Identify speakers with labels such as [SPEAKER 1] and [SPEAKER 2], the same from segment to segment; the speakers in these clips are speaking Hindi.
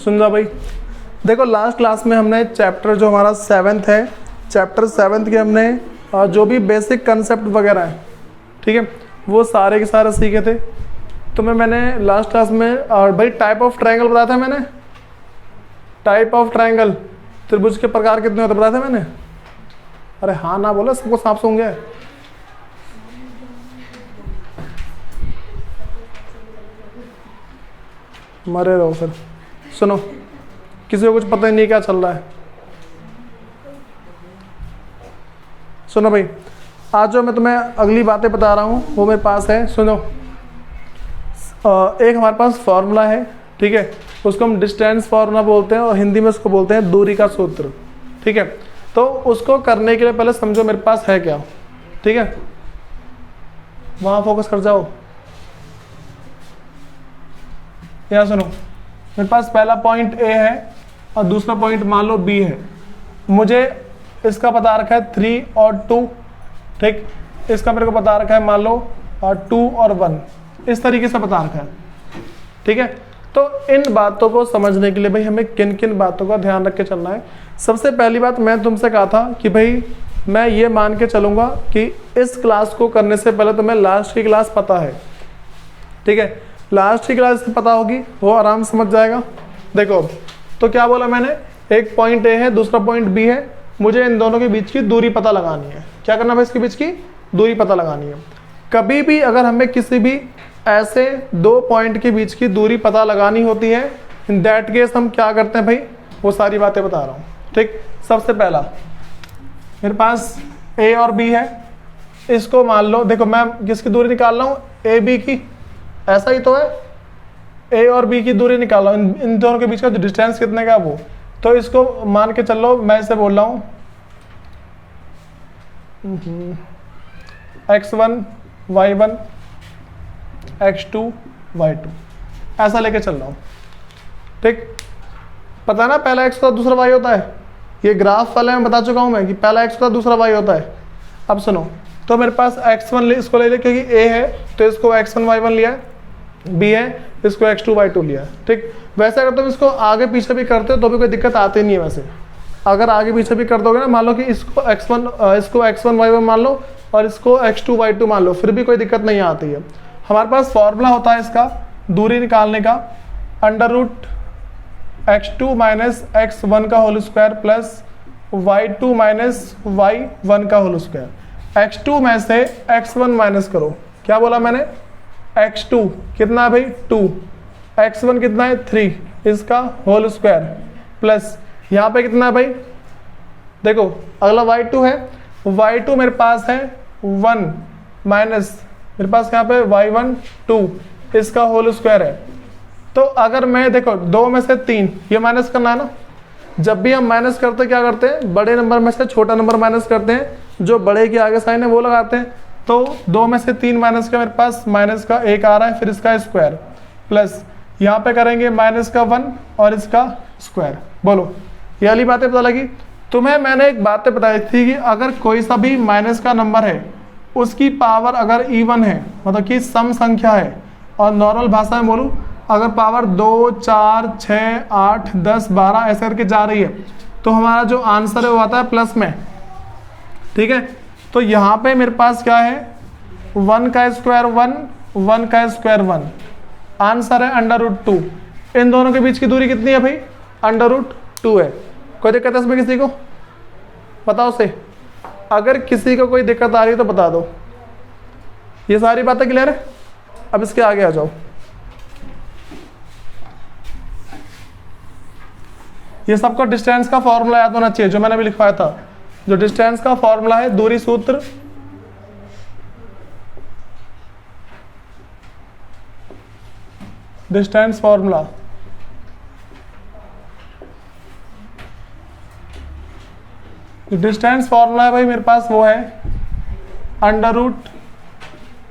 [SPEAKER 1] सुन जाओ भाई, देखो लास्ट क्लास में हमने चैप्टर जो हमारा 7th है, चैप्टर 7th के हमने जो भी बेसिक कंसेप्ट वगैरह है, ठीक है, वो सारे के सारे सीखे थे। तो मैंने लास्ट क्लास में भाई टाइप ऑफ ट्रायंगल बताया था मैंने, टाइप ऑफ ट्रायंगल, त्रिभुज के प्रकार कितने होते बताया था मैंने। अरे हाँ ना बोलो, सबको सांप सूंघे। मरे रहो फिर। सुनो, किसी को कुछ पता ही नहीं क्या चल रहा है। सुनो भाई, आज जो मैं तुम्हें अगली बातें बता रहा हूँ वो मेरे पास है। सुनो, एक हमारे पास फॉर्मूला है, ठीक है, उसको हम डिस्टेंस फार्मूला बोलते हैं और हिंदी में उसको बोलते हैं दूरी का सूत्र, ठीक है। तो उसको करने के लिए पहले समझो मेरे पास है क्या, ठीक है, वहाँ फोकस कर जाओ। यहाँ सुनो, मेरे पास पहला पॉइंट ए है और दूसरा पॉइंट मान लो बी है। मुझे इसका पता रखा है 3 और 2, ठीक, इसका मेरे को पता रखा है मान लो 2 और 1, इस तरीके से पता रखा है, ठीक है। तो इन बातों को समझने के लिए भाई हमें किन किन बातों का ध्यान रख के चलना है। सबसे पहली बात मैं तुमसे कहा था कि भाई मैं ये मान के चलूँगा कि इस क्लास को करने से पहले तुम्हें लास्ट की क्लास पता है, ठीक है। लास्ट की क्लास पता होगी वो आराम से समझ जाएगा। देखो तो क्या बोला मैंने, एक पॉइंट ए है, दूसरा पॉइंट बी है, मुझे इन दोनों के बीच की दूरी पता लगानी है। क्या करना है, इसके बीच की दूरी पता लगानी है। कभी भी अगर हमें किसी भी ऐसे दो पॉइंट के बीच की दूरी पता लगानी होती है, इन दैट केस हम क्या करते हैं भाई, वो सारी बातें बता रहा हूँ, ठीक। सबसे पहला मेरे पास ए और बी है, इसको मान लो, देखो मैं किसकी दूरी निकाल रहा हूँ, ए बी की, ऐसा ही तो है, ए और बी की दूरी निकाल रहा हूँ, इन दोनों के बीच का जो डिस्टेंस कितने का वो, तो इसको मान के चल लो, मैं इसे बोल रहा हूँ x1 y1 x2 y2, ऐसा लेके चल रहा हूँ, ठीक। पता है ना पहला x होता है दूसरा y होता है, ये ग्राफ वाले में बता चुका हूँ मैं कि पहला x होता है दूसरा y होता है। अब सुनो, तो मेरे पास x1 इसको ले लिया क्योंकि a है तो इसको x1 y1 लिया है, b है इसको x2 y2 लिया है, ठीक। वैसे अगर तुम इसको आगे पीछे भी करते हो तो भी कोई दिक्कत आती नहीं है। वैसे अगर आगे पीछे भी कर दोगे ना, मान लो कि इसको x1 y1 मान लो और इसको x2 y2 मान लो, फिर भी कोई दिक्कत नहीं आती है। हमारे पास फॉर्मूला होता है इसका दूरी निकालने का, under root x2 minus x1 का whole square plus y2 minus y1 का होल स्क्वायर। x2 में से x1 माइनस करो, क्या बोला मैंने, x2 कितना है भाई 2, x1 कितना है 3, इसका होल स्क्वायर प्लस यहाँ पे कितना है भाई, देखो अगला y2 है, y2 मेरे पास है 1 माइनस मेरे पास यहाँ पे y1 2, इसका होल स्क्वायर है। तो अगर मैं देखो 2 में से 3 ये माइनस करना है ना, जब भी हम माइनस करते क्या करते हैं, बड़े नंबर में से छोटा नंबर माइनस करते हैं, जो बड़े के आगे साइन है वो लगाते हैं। तो 2 में से 3 माइनस का मेरे पास माइनस का 1 आ रहा है, फिर इसका स्क्वायर प्लस यहाँ पे करेंगे माइनस का 1 और इसका स्क्वायर। बोलो ये वाली बातें पता लगी तुम्हें। मैंने एक बात बताई थी कि अगर कोई सा भी माइनस का नंबर है उसकी पावर अगर इवन है, मतलब कि सम संख्या है, और नॉर्मल भाषा में बोलूँ अगर पावर 2 4 6 8 10 12 ऐसे करके जा रही है, तो हमारा जो आंसर है वो आता है प्लस में, ठीक है। तो यहाँ पे मेरे पास क्या है, 1 का स्क्वायर 1, 1 का स्क्वायर 1, आंसर है अंडर रूट 2। इन दोनों के बीच की दूरी कितनी है भाई, अंडर रूट 2 है। कोई दिक्कत है इसमें किसी को, बताओ से, अगर किसी को कोई दिक्कत आ रही है तो बता दो। ये सारी बातें क्लियर है। अब इसके आगे आ जाओ, ये सबको डिस्टेंस का फॉर्मूला याद होना चाहिए जो मैंने अभी लिखवाया था। जो डिस्टेंस का फॉर्मूला है, दूरी सूत्र, डिस्टेंस फॉर्मूला, डिस्टेंस फॉर्मूला है भाई मेरे पास वो है under root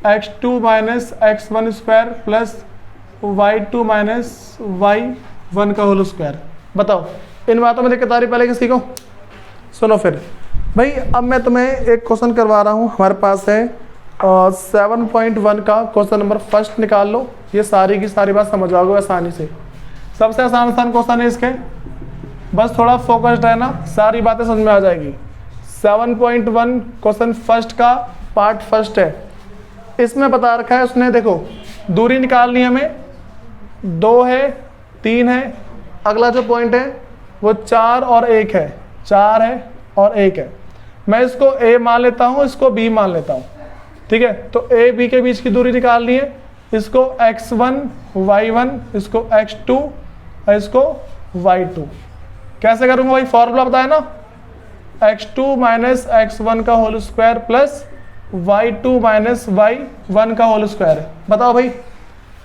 [SPEAKER 1] x2 minus x1 square plus y2 minus y1 का होल स्क्वायर। बताओ इन बातों में दिक्कत आ रही पहले किसी को? सुनो फिर भाई, अब मैं तुम्हें एक क्वेश्चन करवा रहा हूँ। हमारे पास है 7.1 का क्वेश्चन नंबर फर्स्ट निकाल लो। ये सारी की सारी बात समझ आओगे आसानी से। सबसे आसान क्वेश्चन है इसके, बस थोड़ा फोकस्ड रहना, सारी बातें समझ में आ जाएगी। 7.1 क्वेश्चन फर्स्ट का पार्ट फर्स्ट है। इसमें बता रखा है उसने, देखो दूरी निकालनी है हमें, 2 है 3 है, अगला जो पॉइंट है वो 4 और 1 है, 4 है और 1 है। मैं इसको A मान लेता हूँ, इसको B मान लेता हूँ, ठीक है। तो A B के बीच की दूरी निकालनी है, इसको x1 y1, इसको x2 और इसको y2। कैसे करूँगा भाई, फॉर्मूला बताया ना, x2 माइनस x1 का whole square plus y2 minus y1 का होल स्क्वायर। बताओ भाई,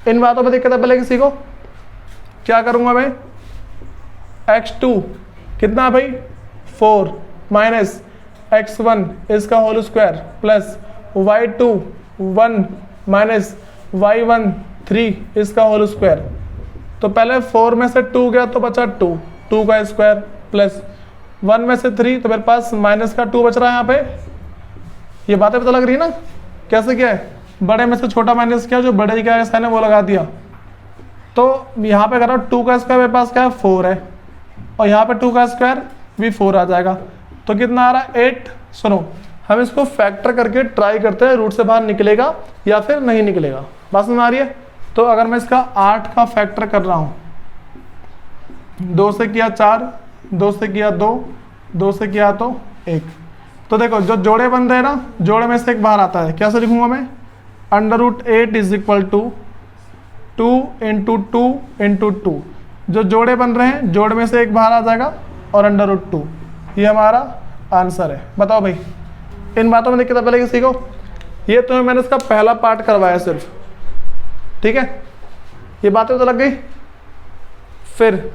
[SPEAKER 1] इन बातों में दिक्कत है पहले किसी को? क्या करूँगा मैं, x2 कितना भाई 4 माइनस x1 इसका whole square plus y2 1 minus y1 3 इसका होल स्क्वायर। तो पहले 4 में से 2 गया तो बचा 2 का स्क्वायर प्लस 1 में से 3, तो मेरे पास माइनस का 2 बच रहा है यहाँ पे। ये बातें पता लग रही है ना कैसे क्या है, बड़े में से छोटा माइनस किया, जो बड़े का साइन है वो लगा दिया। तो यहाँ पे कर रहा हूँ 2 का स्क्वायर मेरे पास क्या है 4 है, और यहाँ पे 2 का स्क्वायर भी 4 आ जाएगा। तो कितना आ रहा है 8। सुनो, हम इसको फैक्टर करके ट्राई करते हैं, रूट से बाहर निकलेगा या फिर नहीं निकलेगा। बात समझ आ रही है? तो अगर मैं इसका 8 का फैक्टर कर रहा हूँ, 2 से किया 4, 2 से किया 2, 2 से किया तो 1। तो देखो जो जोड़े बन रहे हैं ना, जोड़े में से एक बाहर आता है, कैसे लिखूंगा मैं, √8 is equal to 2 into 2 into 2। जो जोड़े बन रहे हैं, जोड़ में से एक बाहर आ जाएगा और √2, ये हमारा आंसर है। बताओ भाई, इन बातों में दिक्कत है पहले किसी को? ये तुम्हें मैंने इसका पहला पार्ट करवाया सिर्फ, ठीक है, ये बातें तो लग गई। फिर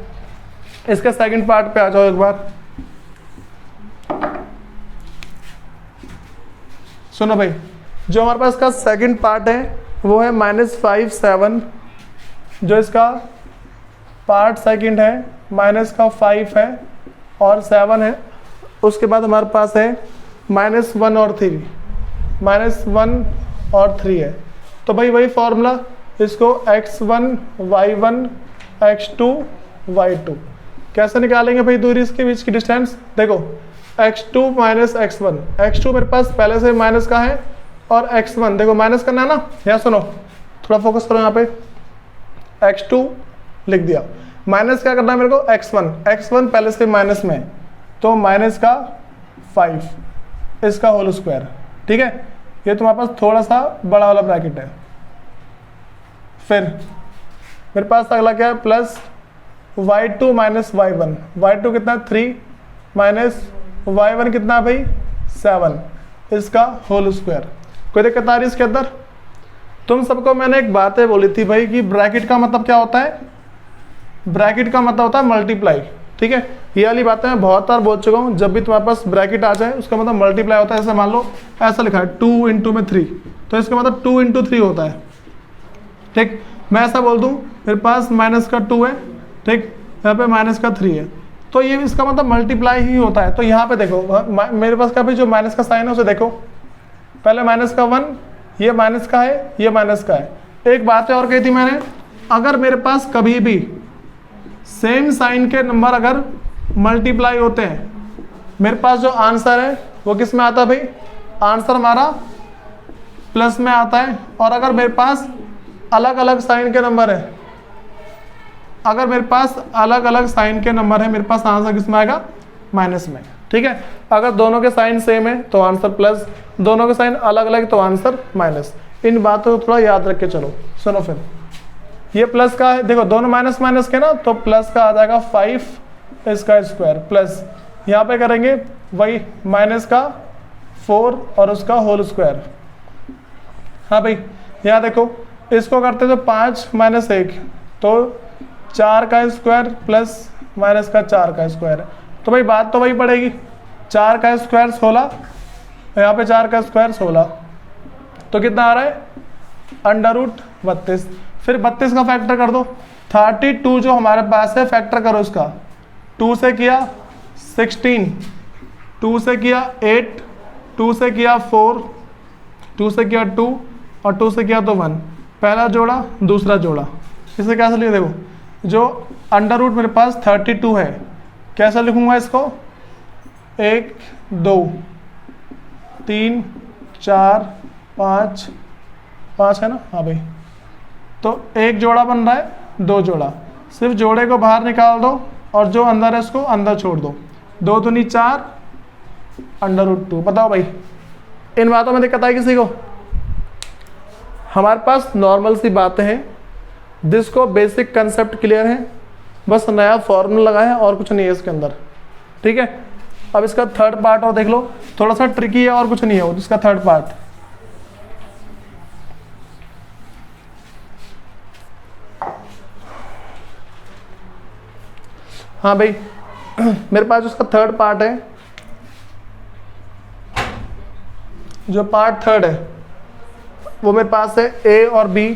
[SPEAKER 1] इसके सेकंड पार्ट पे आ जाओ एक बार। सुनो भाई, जो हमारे पास का सेकंड पार्ट है वो है -5 7, जो इसका पार्ट सेकंड है -5 है और 7 है। उसके बाद हमारे पास है -1 और 3, -1 और 3 है। तो भाई वही फॉर्मूला, इसको x1 y1 x2 y2 कैसे निकालेंगे भाई दूरी इसके बीच की डिस्टेंस। देखो x2 माइनस x1, x2 मेरे पास पहले से माइनस का है और x1 देखो माइनस करना है ना। यहाँ सुनो, थोड़ा फोकस करो यहाँ पे, x2 लिख दिया, माइनस क्या करना है मेरे को x1 पहले से माइनस में, तो माइनस का 5 इसका होल स्क्वायर, ठीक है। ये तुम्हारे पास थोड़ा सा बड़ा वाला ब्रैकेट है। फिर मेरे पास अगला क्या है, plus y2 minus y1, y2 कितना 3 माइनस y1 कितना भाई 7 इसका होल स्क्वायर। कोई दिक्कत आ रही इसके अंदर? तुम सबको मैंने एक बातें बोली थी भाई कि ब्रैकेट का मतलब क्या होता है, ब्रैकेट का मतलब होता है मल्टीप्लाई, ठीक है। ये वाली बातें मैं बहुत बार बोल चुका हूँ, जब भी तुम्हारे पास ब्रैकेट आ जाए उसका मतलब मल्टीप्लाई होता है। ऐसे मान लो ऐसा लिखा है 2 इंटू में 3, तो इसका मतलब 2 इंटू 3 होता है, ठीक। मैं ऐसा बोल दूँ मेरे पास माइनस का 2 है, ठीक, यहाँ पे माइनस का 3 है, तो ये इसका मतलब मल्टीप्लाई ही होता है। तो यहाँ पे देखो मेरे पास का भी जो माइनस का साइन है उसे देखो, पहले माइनस का 1, ये माइनस का है, ये माइनस का है। एक बात और कही थी मैंने, अगर मेरे पास कभी भी सेम साइन के नंबर अगर मल्टीप्लाई होते हैं, मेरे पास जो आंसर है वो किस में आता है भाई, आंसर हमारा प्लस में आता है। और अगर मेरे पास अलग अलग साइन के नंबर है, अगर मेरे पास अलग अलग साइन के नंबर है, मेरे पास आंसर किस में आएगा, माइनस में, ठीक है। अगर दोनों के साइन सेम है तो आंसर प्लस, दोनों के साइन अलग अलग तो आंसर माइनस। इन बातों को थोड़ा याद रख के चलो। सुनो, फिर ये प्लस का है, देखो दोनों माइनस माइनस के ना, तो प्लस का आ जाएगा 5 इसका स्क्वायर, प्लस यहाँ पे करेंगे वही माइनस का 4 और उसका होल स्क्वायर। हाँ भाई, यहाँ देखो इसको करते तो 5 माइनस 1, तो 4 का स्क्वायर प्लस माइनस का 4 का स्क्वायर। तो भाई बात तो वही पड़ेगी, 4 का स्क्वायर 16, यहाँ पे 4 का स्क्वायर 16, तो कितना आ रहा है √32। फिर 32 का फैक्टर कर दो, 32 जो हमारे पास है फैक्टर करो इसका, 2 से किया 16, 2 से किया 8, 2 से किया 4, 2 से किया 2 और 2 से किया तो 1। पहला जोड़ा दूसरा जोड़ा, इसे कैसे लिखे, देखो जो अंडर रूट मेरे पास 32 है, कैसा लिखूंगा इसको, 1 2 3 4 5 5 है ना, हाँ भाई, तो एक जोड़ा बन रहा है, 2 जोड़ा, सिर्फ जोड़े को बाहर निकाल दो और जो अंदर है उसको अंदर छोड़ दो, 2 दूनी 4 अंडर रूट 2। बताओ भाई इन बातों में दिक्कत आई किसी को? हमारे पास नॉर्मल सी बातें हैं, जिसको बेसिक कंसेप्ट क्लियर है, बस नया फॉर्मूला लगा है और कुछ नहीं है इसके अंदर, ठीक है। अब इसका थर्ड पार्ट और देख लो, थोड़ा सा ट्रिकी है और कुछ नहीं है वो, इसका थर्ड पार्ट। हाँ भाई मेरे पास उसका थर्ड पार्ट है, जो पार्ट थर्ड है वो मेरे पास है ए और बी,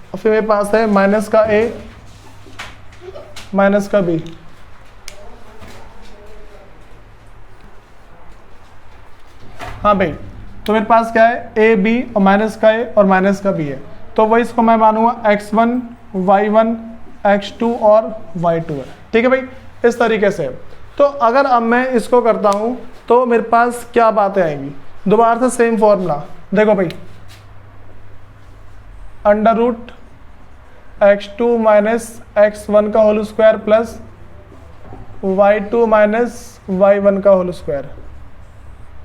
[SPEAKER 1] और फिर मेरे पास है माइनस का ए माइनस का बी। हाँ भाई, तो मेरे पास क्या है, ए बी और माइनस का ए और माइनस का बी है, तो वही इसको मैं मानूंगा x1 y1 x2 और y2 है, ठीक है भाई, इस तरीके से। तो अगर अब मैं इसको करता हूं तो मेरे पास क्या बातें आएंगी, दोबारा से सेम फॉर्मूला, देखो भाई, under root x2 minus x1 का whole square plus y2 minus y1 का होल स्क्वायर।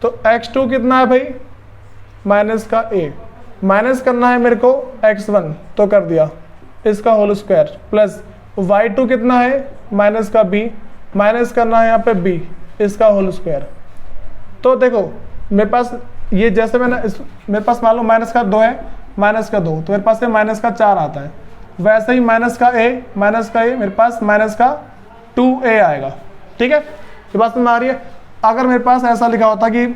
[SPEAKER 1] तो x2 कितना है भाई, माइनस का a, माइनस करना है मेरे को x1 तो कर दिया, इसका होल स्क्वायर, प्लस y2 कितना है, माइनस का b, माइनस करना है यहाँ पे b, इसका होल स्क्वायर। तो देखो मेरे पास ये जैसे मैंने मेरे पास मान लो माइनस का 2 है, माइनस का 2, तो मेरे पास ये माइनस का 4 आता है, वैसे ही माइनस का a मेरे पास माइनस का 2a आएगा, ठीक है, ये बात समझ में आ रही है। अगर मेरे पास ऐसा लिखा होता कि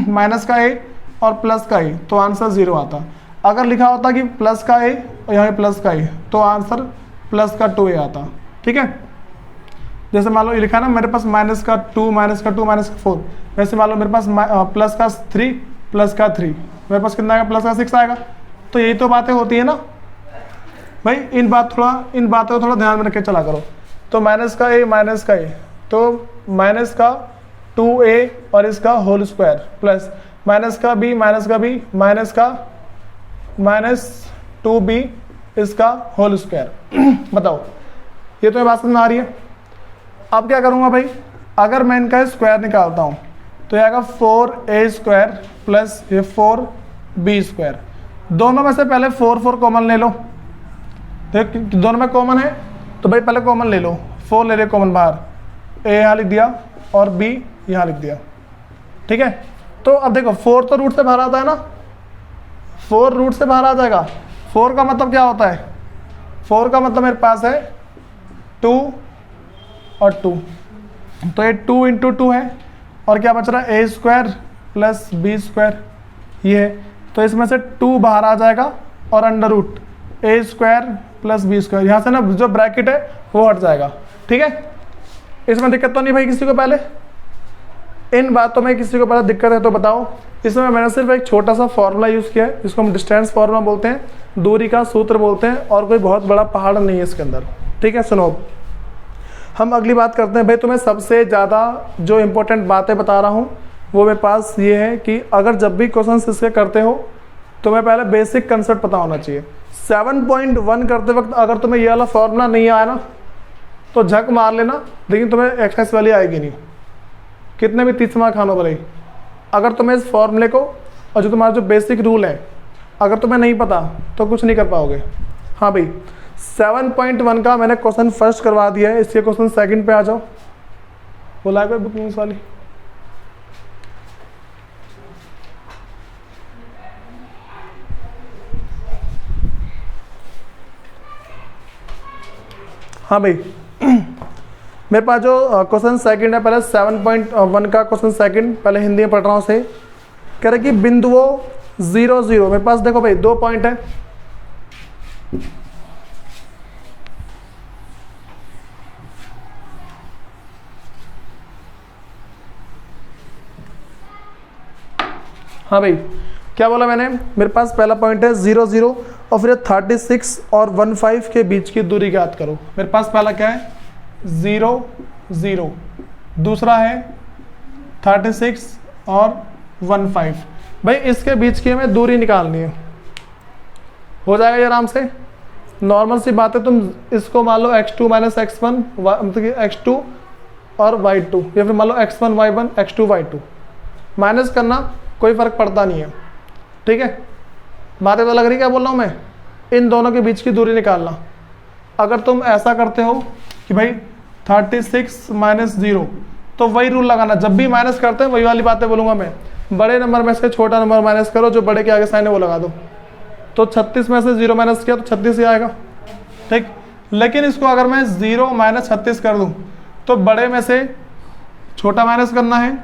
[SPEAKER 1] माइनस का a और प्लस का a तो आंसर 0 आता, अगर लिखा होता कि प्लस का a और यहाँ प्लस का a तो आंसर प्लस का 2a आता, ठीक है। जैसे मान लो ये लिखा ना मेरे पास माइनस का 2 माइनस का 2 माइनस का 4, वैसे मान लो मेरे पास प्लस का 3 प्लस का 3, मेरे पास कितना आएगा, प्लस का 6 आएगा। तो यही तो बातें होती है ना भाई, इन बातों को थोड़ा ध्यान में रख के चला करो। तो माइनस का a तो माइनस का 2a और इसका होल स्क्वायर प्लस माइनस का b माइनस का माइनस 2b इसका होल स्क्वायर। बताओ ये तो ये बात समझ में आ रही है। अब क्या करूंगा भाई, अगर मैं इनका स्क्वायर निकालता हूं तो ये आएगा 4a स्क्वायर प्लस ये 4b स्क्वायर। दोनों में से पहले 4 कॉमन ले लो, देख दोनों में कॉमन है तो भाई पहले कॉमन ले लो, 4 ले ले कॉमन बाहर, a यहाँ लिख दिया और b यहाँ लिख दिया, ठीक है। तो अब देखो 4 तो रूट से बाहर आता है ना, 4 रूट से बाहर आ जाएगा। 4 का मतलब क्या होता है, 4 का मतलब मेरे पास है 2 और 2, तो ये 2 इंटू 2 है और क्या बच रहा है, a square plus b square, ये है, तो इसमें से 2 बाहर आ जाएगा और under root a square plus b square, यहाँ से ना जो ब्रैकेट है वो हट जाएगा, ठीक है। इसमें दिक्कत तो नहीं भाई किसी को? पहले इन बातों में किसी को पहले दिक्कत है तो बताओ। इसमें मैंने सिर्फ एक छोटा सा फॉर्मूला यूज़ किया है, जिसको हम डिस्टेंस फॉर्मूला बोलते हैं, दूरी का सूत्र बोलते हैं, और कोई बहुत बड़ा पहाड़ नहीं है इसके अंदर, ठीक है। सुनो हम अगली बात करते हैं भाई, तुम्हें सबसे ज़्यादा जो इंपॉर्टेंट बातें बता रहा हूँ वो मेरे पास ये है कि अगर जब भी क्वेश्चन इसके करते हो तो मैं पहले बेसिक कंसेप्ट पता होना चाहिए। 7.1 करते वक्त अगर तुम्हें ये वाला फॉर्मूला नहीं आया ना तो झक मार लेना, लेकिन तुम्हें एक्सरसाइज वाली आएगी नहीं, कितने भी 30 मार्क खानो भले। अगर तुम्हें इस फॉर्मूले को और जो तुम्हारा जो बेसिक रूल है अगर तुम्हें नहीं पता तो कुछ नहीं कर पाओगे। हाँ भाई 7.1 का मैंने क्वेश्चन फर्स्ट करवा दिया है, इसके क्वेश्चन सेकंड पे आ जाओ। बोला है बुकिंग्स वाली, हाँ भाई मेरे पास जो क्वेश्चन सेकंड है, पहले 7.1 का क्वेश्चन सेकंड पहले हिंदी में पढ़ रहा हूँ से, कह रहे कि बिंदुओं 0 0, मेरे पास देखो भाई 2 पॉइंट है, हाँ भाई क्या बोला मैंने, मेरे पास पहला पॉइंट है 0 0 और फिर 36 और 15 के बीच की दूरी ज्ञात करो। मेरे पास पहला क्या है 0 0, दूसरा है 36 और 15। भाई इसके बीच की हमें दूरी निकालनी है, हो जाएगा ये आराम से। नॉर्मल सी बात है, तुम इसको मान लो x2 माइनस x1 मतलब कि x2 और y2, या फिर मान लो x1 y1 x2 y2, minus करना कोई फर्क पड़ता नहीं है, ठीक है। बातें तो लग रही क्या बोल रहा हूँ मैं, इन दोनों के बीच की दूरी निकालना। अगर तुम ऐसा करते हो कि भाई 36 माइनस 0, तो वही रूल लगाना, जब भी माइनस करते हैं वही वाली बातें बोलूँगा मैं, बड़े नंबर में से छोटा नंबर माइनस करो, जो बड़े के आगे साइन है वो लगा दो। तो 36 में से 0 माइनस किया तो 36 ही आएगा, ठीक। लेकिन इसको अगर मैं 0 माइनस 36 कर दूं तो बड़े में से छोटा माइनस करना है,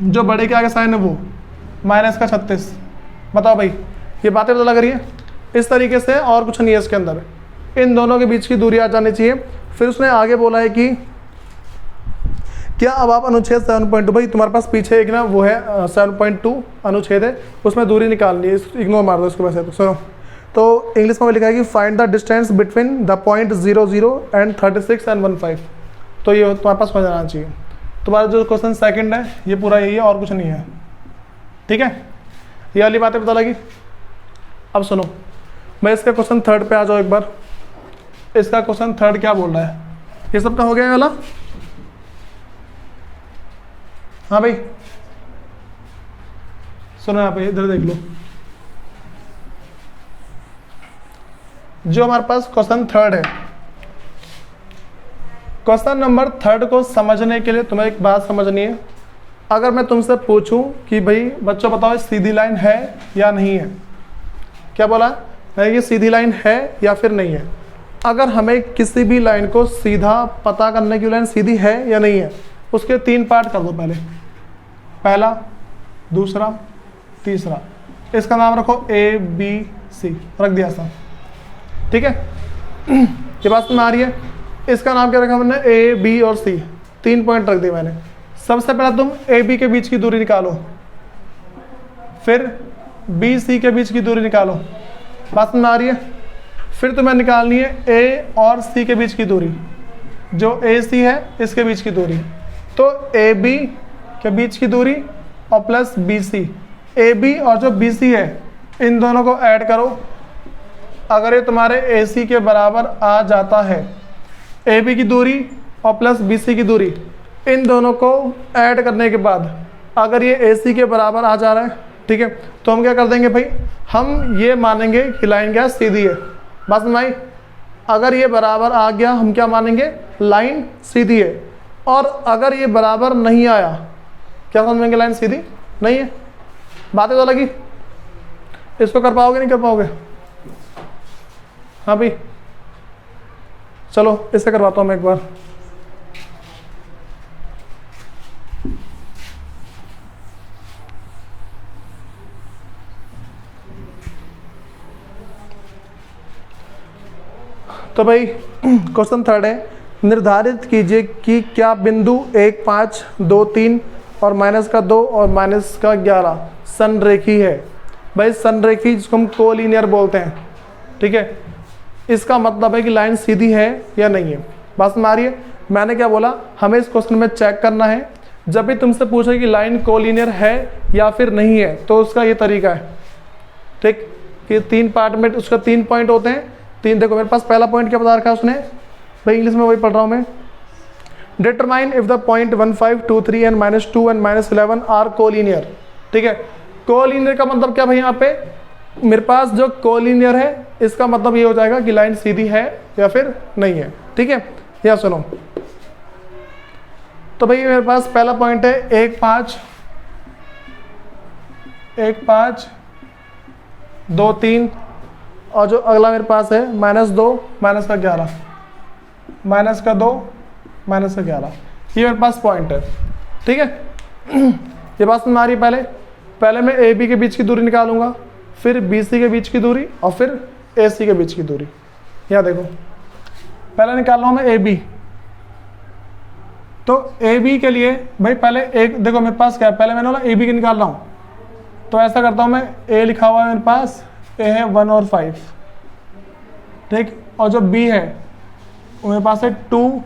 [SPEAKER 1] जो बड़े के आगे साइन है वो माइनस का 36। बताओ भाई, ये बातें तो लग रही है इस तरीके से, और कुछ नहीं है इसके अंदर। इन दोनों के बीच की दूरी आ जानी चाहिए। फिर उसने आगे बोला है कि क्या अब आप अनुच्छेद 7.2, भाई तुम्हारे पास पीछे एक ना वो है 7.2 अनुच्छेद है, उसमें दूरी निकालनी है, इग्नोर मार दो इसको वैसे तो। सुनो, तो इंग्लिश में लिखा है कि find the distance between the point 0 0 and 36 and 15। तो ये तुम्हारे पास हो जाना चाहिए। तुम्हारा जो क्वेश्चन सेकंड है ये पूरा यही है और कुछ नहीं है, ठीक है। ये वाली बातें पता लगी। अब सुनो, मैं इसका क्वेश्चन थर्ड पे आ जाओ एक बार। इसका क्वेश्चन थर्ड क्या बोल रहा है, ये सबका हो गया वाला। हाँ भाई सुनो, यहाँ पे इधर देख लो, जो हमारे पास क्वेश्चन थर्ड है, क्वेश्चन नंबर थर्ड को समझने के लिए तुम्हें एक बात समझनी है। अगर मैं तुमसे पूछूं कि भाई बच्चों बताओ सीधी लाइन है या नहीं है, क्या बोला मैं, ये सीधी लाइन है या फिर नहीं है। अगर हमें किसी भी लाइन को सीधा पता करने की, लाइन सीधी है या नहीं है, उसके 3 पार्ट कर दो पहले, पहला, दूसरा, तीसरा। इसका नाम रखो ABC, रख दिया था, ठीक है। ये बात में आ रही है। इसका नाम क्या रखा मैंने, A, B और C, 3 पॉइंट रख दिए मैंने। सबसे पहले तुम AB के बीच की दूरी निकालो, फिर BC के बीच की दूरी निकालो, बात में आ रही है। फिर तुम्हें निकालनी है A और C के बीच की दूरी, जो AC है इसके बीच की दूरी। तो AB के बीच की दूरी और प्लस BC, AB और जो BC है इन दोनों को ऐड करो। अगर ये तुम्हारे AC के बराबर आ जाता है, AB की दूरी और प्लस BC की दूरी, इन दोनों को ऐड करने के बाद अगर ये AC के बराबर आ जा रहा है, ठीक है, तो हम क्या कर देंगे भाई, हम ये मानेंगे कि लाइन क्या सीधी है। बात समझ आई। अगर ये बराबर आ गया हम क्या मानेंगे, लाइन सीधी है। और अगर ये बराबर नहीं आया, क्या समझेंगे, लाइन सीधी नहीं है। बातें तो लगी। इसको कर पाओगे नहीं कर पाओगे। हाँ भाई चलो इससे करवाता हूँ मैं एक बार। तो भाई क्वेश्चन थर्ड है, निर्धारित कीजिए कि क्या बिंदु 1 5 2 3 और माइनस का 2 और माइनस का 11 संरेखी है। भाई संरेखी जिसको हम कोलिनियर बोलते हैं, ठीक है, इसका मतलब है कि लाइन सीधी है या नहीं है। बात में आ रही है। मैंने क्या बोला, हमें इस क्वेश्चन में चेक करना है, जब भी तुमसे पूछे कि लाइन कोलिनियर है या फिर नहीं है, तो उसका ये तरीका है, ठीक, कि 3 पार्ट में उसका 3 पॉइंट होते हैं। 3 देखो मेरे पास पहला पॉइंट क्या बता रखा है उसने, भाई इंग्लिश में वही पढ़ रहा हूँ मैं। Determine if the point 1 5 2 3 and -2 and -11 are collinear, ठीक है। कोलिनियर का मतलब क्या भाई, यहाँ पे मेरे पास जो कोलिनियर है इसका मतलब ये हो जाएगा कि लाइन सीधी है या फिर नहीं है, ठीक है। या सुनो, तो भाई मेरे पास पहला पॉइंट है 1 5 2 3, और जो अगला मेरे पास है -2 माइनस का 11 माइनस का 2 माइनस का 11, ये मेरे पास पॉइंट है, ठीक है। ये बात समझ आ रही है। पहले मैं AB के बीच की दूरी निकालूंगा, फिर BC के बीच की दूरी और फिर AC के बीच की दूरी। यहाँ देखो पहले निकाल रहा हूँ मैं AB, तो AB के लिए भाई पहले एक देखो मेरे पास क्या है, पहले मैंने बोला AB के निकाल रहा हूँ, तो ऐसा करता हूँ मैं, ए लिखा हुआ है मेरे पास, ए है 1 और 5, ठीक, और जो बी है वो मेरे पास है 2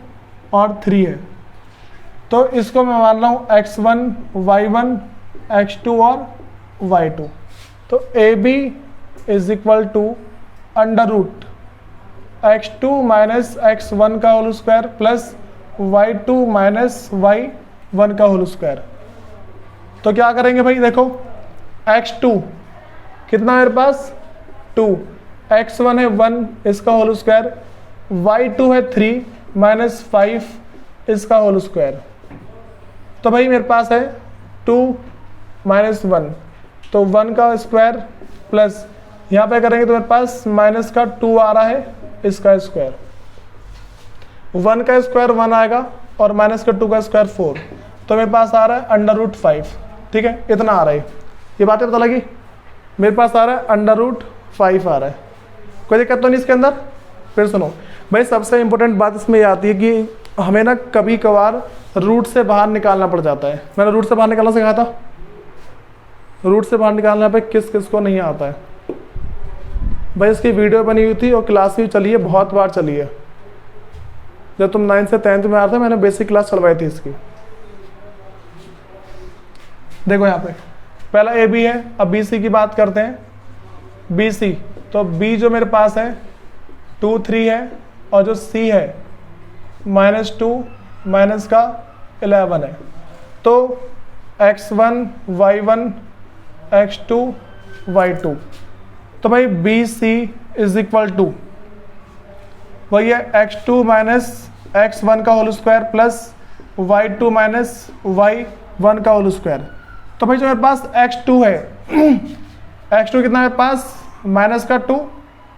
[SPEAKER 1] और 3 है। तो इसको मैं मान रहा हूँ x1 y1 x2 और y2। तो A B is equal to under root x2 minus x1 का whole square plus y2 minus y1 का होल स्क्वायर। तो क्या करेंगे भाई, देखो x2 कितना मेरे पास 2, x1 है 1 इसका होल स्क्वायर, y2 है 3 माइनस 5 इसका होल स्क्वायर। तो भाई मेरे पास है 2 माइनस 1, तो 1 का स्क्वायर प्लस यहाँ पे करेंगे तो मेरे पास माइनस का 2 आ रहा है इसका स्क्वायर, 1 का स्क्वायर 1 आएगा और माइनस का 2 का स्क्वायर 4, तो मेरे पास आ रहा है अंडर रूट 5। ठीक है, इतना आ रहा है, ये बातें पता लगी। मेरे पास आ रहा है अंडर रूट 5 आ रहा है, कोई दिक्कत तो नहीं इसके अंदर। फिर सुनो भाई, सबसे इंपॉर्टेंट बात इसमें ये आती है कि हमें ना कभी कभार रूट से बाहर निकालना पड़ जाता है। मैंने रूट से बाहर निकालना सिखाया था, रूट से बाहर निकालने पे किस किस को नहीं आता है भाई। इसकी वीडियो बनी हुई थी और क्लास भी चली है, बहुत बार चली है। जब तुम 9th से 10th में आते थे मैंने बेसिक क्लास चलवाई थी इसकी। देखो यहाँ पे पहला ए बी है, अब बी सी की बात करते हैं। बी सी, तो बी जो मेरे पास है 2 3 है और जो सी है -2 माइनस का 11 है। तो x1 y1 x2 y2, तो भाई B C is equal to वही है x2 माइनस x1 का whole square plus y2 minus y1 का होल स्क्वायर। तो भाई जो मेरे पास x2 है x2 कितना मेरे पास माइनस का 2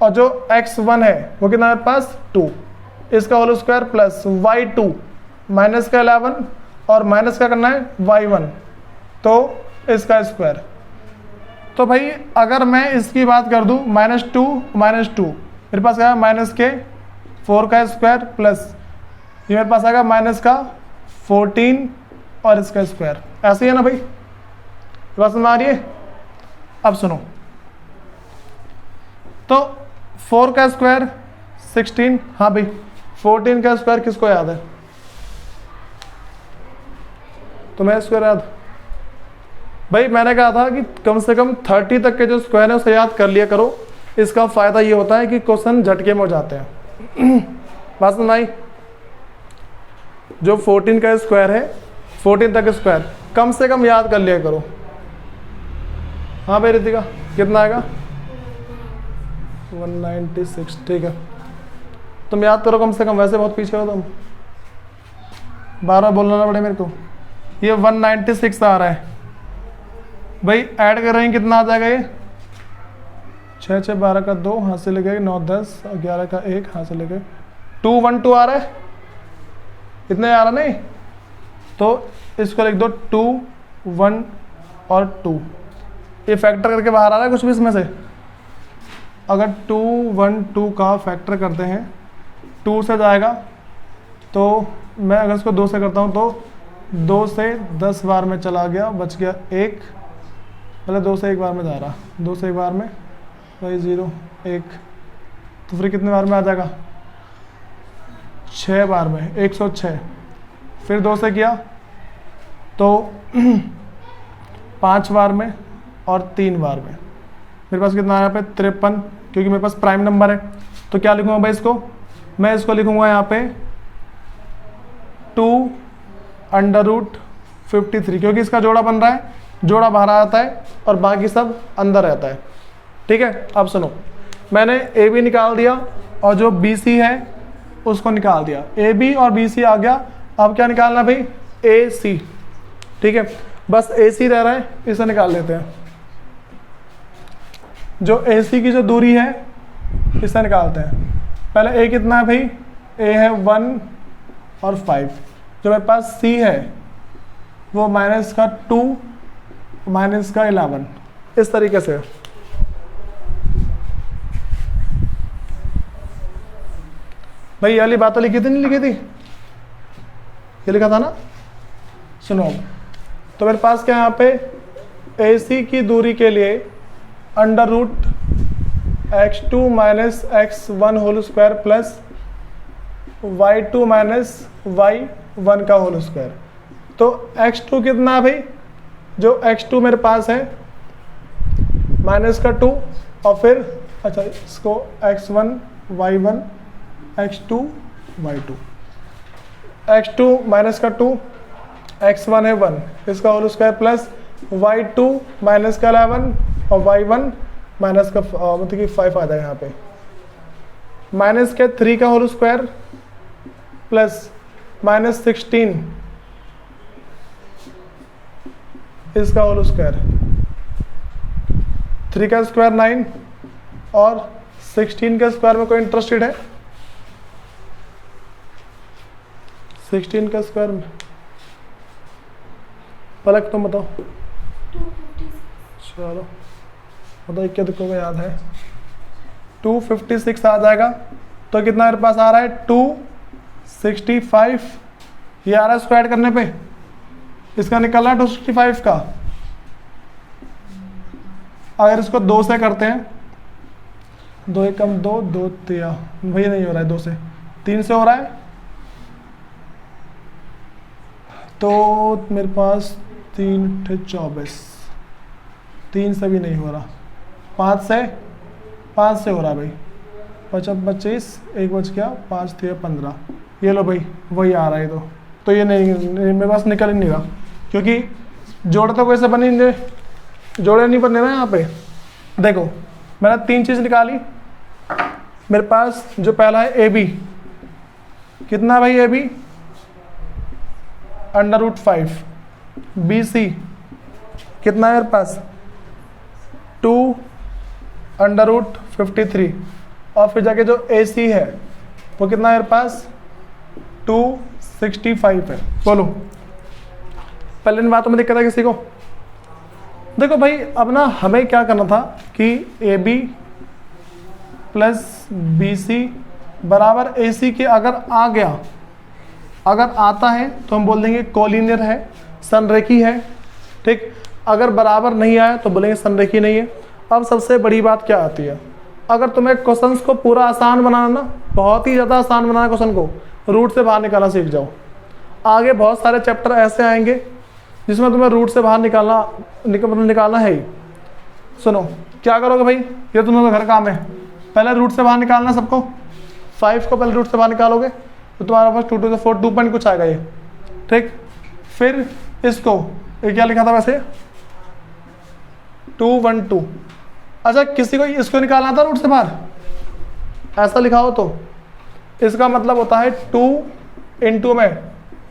[SPEAKER 1] और जो x1 है वो कितना मेरे पास 2, इसका whole square plus y2 minus का 11 और माइनस का करना है y1 तो इसका स्क्वायर। तो भाई अगर मैं इसकी बात कर दूं -2 मेरे पास क्या है माइनस के 4 का स्क्वायर प्लस ये मेरे पास आएगा माइनस का 14 और इसका स्क्वायर। ऐसे ही है ना भाई, बात समझ आ रही है। अब सुनो, तो 4 का स्क्वायर 16, हाँ भाई 14 का स्क्वायर किसको याद है, तुम्हें स्क्वायर याद? भाई मैंने कहा था कि कम से कम 30 तक के जो स्क्वायर है उसे याद कर लिया करो। इसका फायदा ये होता है कि क्वेश्चन झटके में हो जाते हैं। बात समझ आई? जो 14 का स्क्वायर है 14 तक स्क्वायर कम से कम याद कर लिया करो। हाँ भाई रितिका, कितना आएगा 196, ठीक है तुम याद करो कम से कम, वैसे बहुत पीछे हो तुम, 12 बोलना पड़े मेरे को। ये 196 आ रहा है भाई, ऐड कर रहे हैं कितना आ जाएगा ये 6 6 12 का 2 हाथ से लेके 9 10 11 का 1 हाथ से लेके 212 आ रहा है, इतने आ रहा नहीं, तो इसको लिख दो 2 1 और 2, ये फैक्टर करके बाहर आ रहा है कुछ भी इसमें से। अगर 2 1 2 का फैक्टर करते हैं 2 से जाएगा, तो मैं अगर इसको 2 से करता हूँ तो 2 से 10 बार में चला गया, बच गया 1, पहले 2 से 1 बार में जा रहा, 2 से 1 बार में भाई 0 1, तो फिर कितने बार में आ जाएगा 6 बार में 106। फिर 2 से किया तो 5 बार में और 3 बार में, मेरे पास कितना आया पे 53, क्योंकि मेरे पास प्राइम नंबर है। तो क्या लिखूंगा भाई इसको, मैं इसको लिखूंगा यहाँ पे 2√53, क्योंकि इसका जोड़ा बन रहा है, जोड़ा बाहर आता है और बाकी सब अंदर रहता है। ठीक है, अब सुनो, मैंने ए बी निकाल दिया और जो बी सी है उसको निकाल दिया, ए बी और बी सी आ गया। अब क्या निकालना भाई, ए सी। ठीक है, बस ए सी रह रहा है, इसे निकाल लेते हैं। जो ए सी की जो दूरी है इसे निकालते हैं। पहले ए कितना है भाई, ए है 1 और 5, जो मेरे पास सी है वो माइनस का 2 माइनस का 11, इस तरीके से। भाई ये वाली बात तो लिखी थी नहीं लिखी थी, ये लिखा था ना, सुनो। तो मेरे पास क्या यहाँ पे AC की दूरी के लिए under root x2 minus x1 whole square plus y2 minus y1 का होल स्क्वायर। तो x2 कितना है भाई, जो x2 मेरे पास है माइनस का 2 और फिर अच्छा इसको x1 y1 x2 y2, x2 minus का 2 x1 है 1 इसका whole square plus y2 minus का 11 और y1 माइनस का मतलब कि 5 आ जाएगा यहाँ पे, माइनस के 3 का होल स्क्वायर प्लस माइनस 16 इसका होल स्क्वायर, 3 का स्क्वायर 9 और 16 के स्क्वायर में कोई इंटरेस्टेड है? 16 का स्क्वायर में पलक तुम बताओ। चलो बताओ क्या देखो याद है, 256 आ जाएगा। तो कितना मेरे पास आ रहा है 265, ये आ रहा है स्क्वायर करने पे, इसका निकलना है 265 का। अगर इसको 2 से करते हैं, 2 एकम 2, 2 तिया वही नहीं हो रहा है, 2 से 3 से हो रहा है, तो मेरे पास 3 × 24, 3 से भी नहीं हो रहा, 5 से हो रहा भाई, 25 1 बच गया, 5 × 15, ये लो भाई वही आ रहा है। तो ये नहीं मेरे पास निकल ही नहीं रहा, क्योंकि जोड़ तो कैसे बने, जोड़े नहीं बनने ना यहाँ पे। देखो मैंने 3 चीज़ निकाली, मेरे पास जो पहला है AB, कितना भाई AB अंडर रूट 5, BC कितना है मेरे पास 2 अंडर रूट 53, और फिर जाके जो AC है वो कितना है मेरे पास 265 है। बोलो पहले इन बातों में दिक्कत है किसी को? देखो भाई अब ना हमें क्या करना था कि AB प्लस BC बराबर AC के अगर आ गया, अगर आता है तो हम बोल देंगे कोलिनियर है, संरेखी है, ठीक। अगर बराबर नहीं आया तो बोलेंगे संरेखी नहीं है। अब सबसे बड़ी बात क्या आती है, अगर तुम्हें क्वेश्चंस को पूरा आसान बनाना ना, बहुत ही ज़्यादा आसान बनाना क्वेश्चन को, रूट से बाहर निकालना सीख जाओ। आगे बहुत सारे चैप्टर ऐसे आएंगे जिसमें तुम्हें रूट से बाहर निकालना है ही। सुनो क्या करोगे भाई, ये तुम्हारा घर काम है, पहले रूट से बाहर निकालना सबको, 5 को पहले रूट से बाहर निकालोगे तो तुम्हारा पास 2 to the 4 2 पॉइंट कुछ आएगा ये, ठीक। फिर इसको ये क्या लिखा था वैसे 212, अच्छा किसी को इसको निकालना था रूट से बाहर, ऐसा लिखा हो तो इसका मतलब होता है 2 × में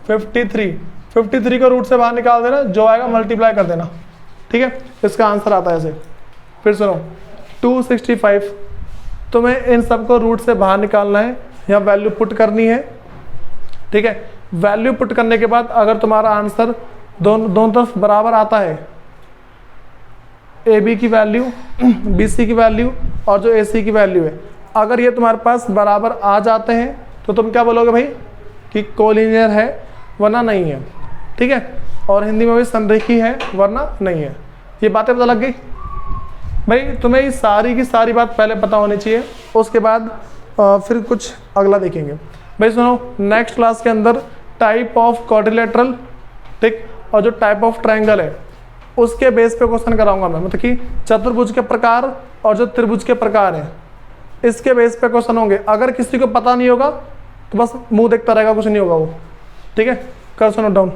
[SPEAKER 1] 53 को रूट से बाहर निकाल देना, जो आएगा मल्टीप्लाई कर देना, ठीक है। इसका आंसर आता है ऐसे। फिर सुनो 265, तुम्हें इन सबको रूट से बाहर निकालना है, यहाँ वैल्यू पुट करनी है, ठीक है। वैल्यू पुट करने के बाद अगर तुम्हारा आंसर दोनों तरफ बराबर आता है, AB की वैल्यू BC की वैल्यू और जो AC की वैल्यू है, अगर ये तुम्हारे पास बराबर आ जाते हैं तो तुम क्या बोलोगे भाई कि कोलिनियर है वरना नहीं है, ठीक है। और हिंदी में भी संरेखी है वरना नहीं है। ये बातें पता लग गई भाई? तुम्हें ये सारी की सारी बात पहले पता होनी चाहिए, उसके बाद फिर कुछ अगला देखेंगे। भाई सुनो, नेक्स्ट क्लास के अंदर टाइप ऑफ क्वाड्रिलेटरल, ठीक, और जो टाइप ऑफ ट्रायंगल है उसके बेस पे क्वेश्चन कराऊंगा मैं, मतलब कि चतुर्भुज के प्रकार और जो त्रिभुज के प्रकार हैं इसके बेस पे क्वेश्चन होंगे। अगर किसी को पता नहीं होगा तो बस मुंह देखता रहेगा, कुछ नहीं होगा वो, ठीक है। कर सुनो डाउन।